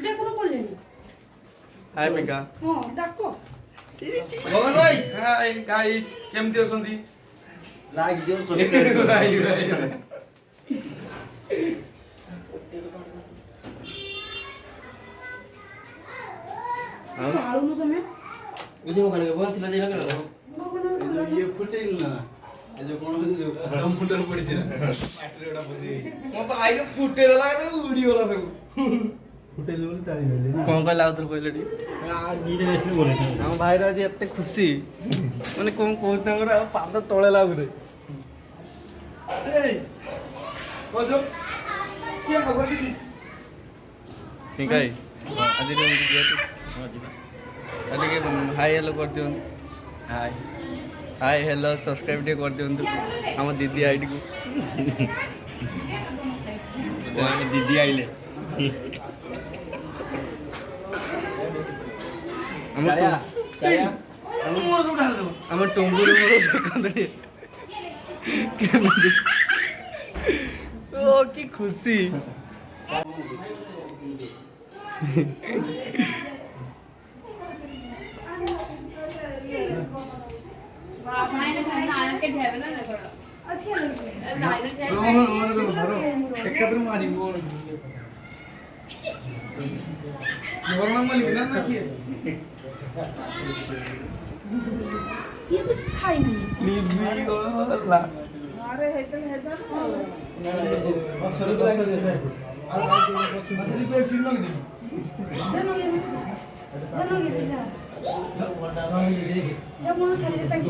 দেখো বললেনি হাই মেঘা হ্যাঁ ডাকো ভগবান ভাই হাই গাইস কেমতি অছন্তি লাইক দিও ଆଳୁ ନୁ ତମେ ବୁଝିବ କାଳେ ଭଲ ଥିଲା ଯେ ନା ଇଏ ଫୁଟେଇଲ ନା ଏ ଯୋଉ କଣ କମ୍ପ୍ୟୁଟର ପଡିଛି ନା ପାଟିରେ ଗୋଟା ପଶି ମୋ ଭାଇ ତ ଫୁଟେଇ ଦେଲା କେତେ ଉଡି ଗଲା ସବୁ ଫୁଟେଇଲ ବୋଲି ତାଳି ମାରିଲେ ନା କଣ କହିଲା ଆଉ ଥରେ କହିଲେ ଟି ନିଜେ ଆସିଲେ ବୋଲେ ଆମ ଭାଇର ଆଜି ଏତେ ଖୁସି ମାନେ କଣ କହୁଛି ତାଙ୍କର ଆଉ ପାଦ ତଳେ ଲାଗୁନି ଏଇ ଓଜो କିଏ ଖବର ଦିସ୍ ଠିକ ଅଛି ଆଜି ରୁମ୍ କୁ ଯିବା ଆଜି ଟିକେ ହାଇ ହେଲୋ କରିଦିଅନ୍ତୁ ହାଇ ହାଇ ହେଲୋ ସବସ୍କ୍ରାଇବ୍ ଟିକେ କରିଦିଅନ୍ତୁ ଆମ ଦିଦି ଆଇଡିକୁ ଦିଦି ଆଇଲେ ଆମ ଆମ ଟୁଙ୍ଗୁରୁ ମୋର ଦେଖନ୍ତୁ କେମିତି ଓ କି ଖୁସି ଏକାଥରେ ମାରିବ ନା କିଏ ଖାଇନି লিবি গলা আরে হেদল হেদল আসলে পেট সিল লাগি দিবি জানো গিয়ে যা যা মনে শাড়িটা কি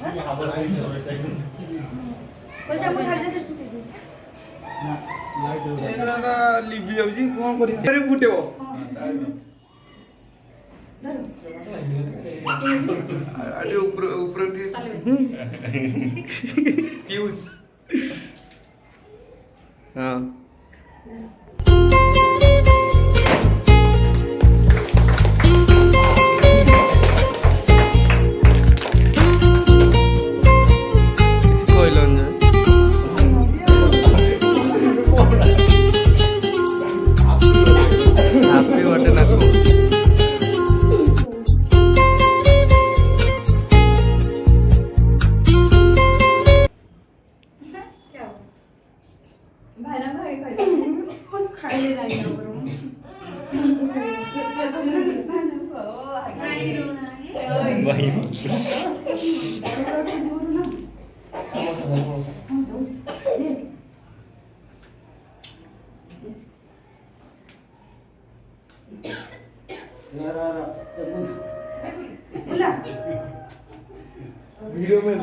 যা বল যা মো শাড়িটা সে শুকিয়ে দে এটা লিবি যাଉଛି କଣ କରିବି ଆରେ ଫୁଟେବ ধরো আরে উপরে উপরে ফিউজ হ্যাঁ হ্যাপি বার্থডে নাকো बस खाइले जाइए बरो भाई बोला वीडियो में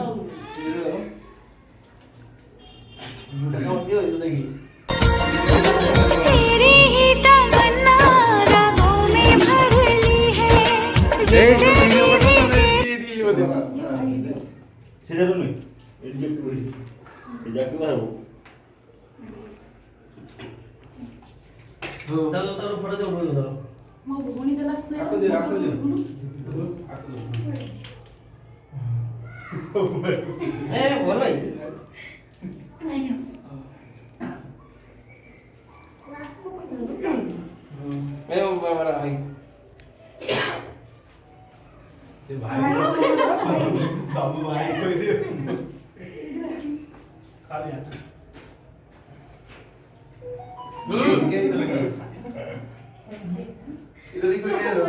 समझ गए हो देखिए तेरी ही तमन्ना रगों में भर ली है সেটা নয় এটা যে কই এটা কি পারবো दादा तारो फटा दे उठो दादा मो भोनी देला आको दे ए बोल भाई ए ओ बाबा भाई ସେ ଭାଇ ସବୁ ଭାଇ କହିଦିଅ ଖାଲି କେହି ତ ଲଗା ఇది కొయ్యారు